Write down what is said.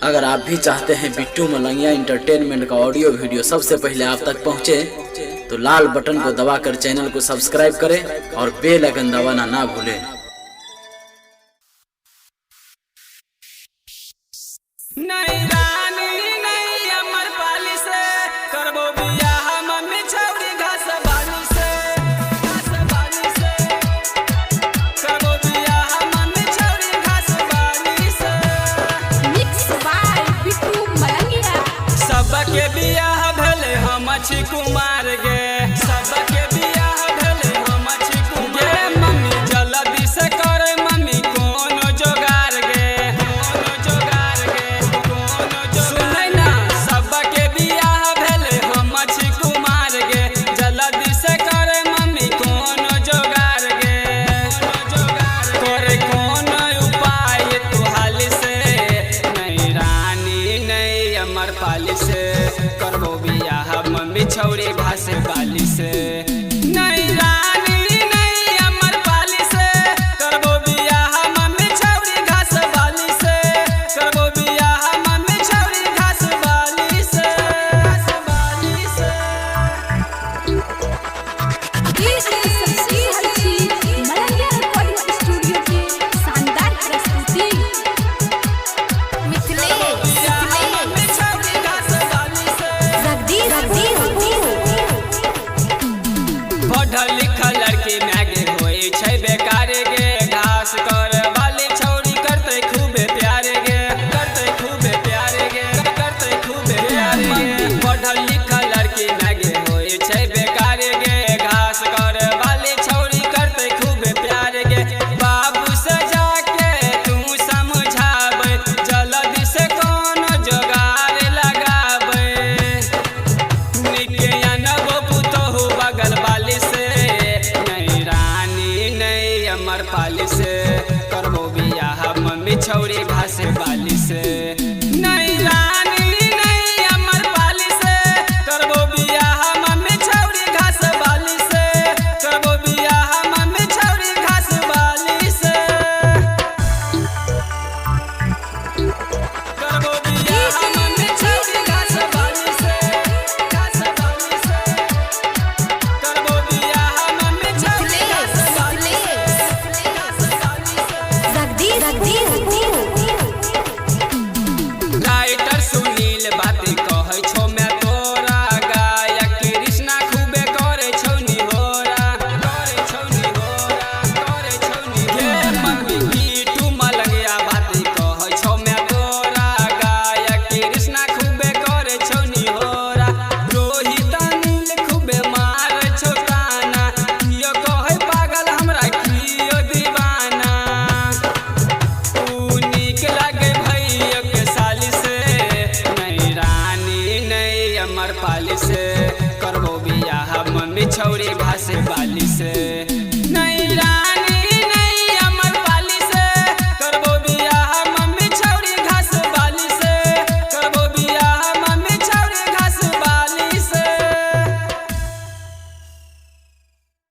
अगर आप भी चाहते हैं बिट्टू मलंगिया इंटरटेनमेंट का ऑडियो वीडियो सबसे पहले आप तक पहुंचे, तो लाल बटन को दबाकर चैनल को सब्सक्राइब करें और बेल आइकन दबाना ना भूलें। सबके बियाह भेले हम छी कुमार गे, सबके बियाह भेले हम छी कुमार गे। मम्मी जल्दी से करे मम्मी कोनो जोगार गे, कोनो जोगार गे, कोनो जोगार। सुनै ना सबके बियाह भेले हम छी कुमार गे, जल्दी से करे मम्मी कोनो जोगार गे, कोनो जोगार। करे कोनो उपाय तू हाल से, नहीं रानी नहीं अमर पाली से करबो बियाह मम्मी छौरी घास बाली से। नहीं रानी नहीं अमर पाली से करबो बियाह मम्मी छौरी घास बाली से, करबो बियाह मम्मी छौरी घास बाली से, घास बाली से। मलंगिया रिकॉर्डिंग स्टूडियो के शानदार प्रस्तुति। पढ़ल लिखल लड़की मैगे होई छै बेकार गे, घास कर वाली छौरी करते खूबे प्यार गे, करते खूबे प्यार गे, करते खूबे प्यार गे। पढ़ल लिखल लड़की मैगे होई छै बेकार गे, घास कर वाली छौरी करते खूबे प्यार गे। बाबू से जाके तू समझाबे जल्दी से कोनो जोगार लगाबे, निके अनबो पुतहु बगल वाली से। नहीं रानी नहीं अमर पाली से करबो बियाह मम्मी छौरी घास बाली से। नहीं रानी नहीं अमर पाली से करबो बियाह मम्मी छौरी घास बाली से, करबो बियाह मम्मी छौरी घास बाली से, करबो बियाह मम्मी छौरी घास बाली से, घास बाली से। करबो बियाह मम्मी छौरी घास बाली से, घास बाली से। राइटर सुनील बाती कहै छौ मैं तोरा, गायक कृष्णा खूबे करे छौ निहोरा, करे छौ निहोरा, करे छौ निहोरा। मम्मी बिट्टू मलंगिया बाती कहै छौ मैं तोरा, गायक कृष्णा खूबे करे छौ निहोरा। रोहित अनिल खूबे मारै छौ ताना, कियो कहै पागल हमरा कियो दीवाना। तू नीक लागे भैया के साली से, नहीं रानी नहीं अमर पाली से करबो बियाह मम्मी छौरी घास बाली से।